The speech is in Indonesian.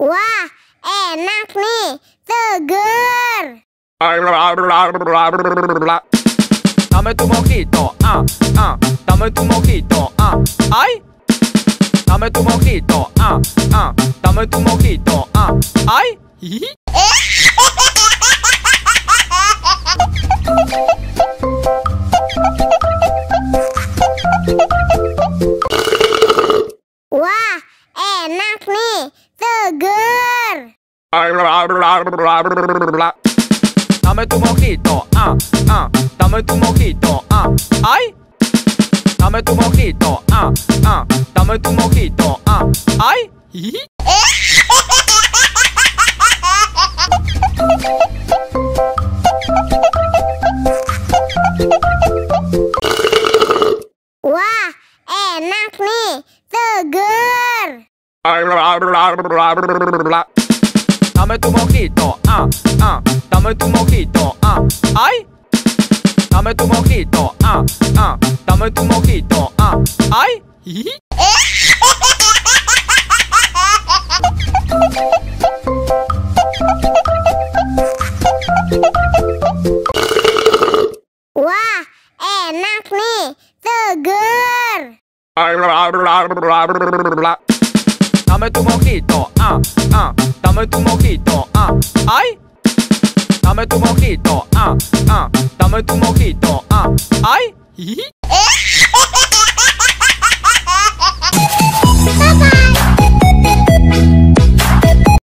Wah, enak nih, seger. Dame tu mojito, dame tu mojito, ay. Dame tu mojito, dame tu mojito, ay. Wah, enak nih, seger. Dame tu mojito, dame tu mojito, ay. Dame tu mojito, dame tu mojito, ay. Wah, enak nih, seger. Dame tu mojito, dame tu mojito, ay. Dame tu mojito, dame tu mojito, ay. Wah, enak nih, seger. Dame tu mojito, dame tu mojito, ay. Dame tu mojito, dame tu mojito, ay.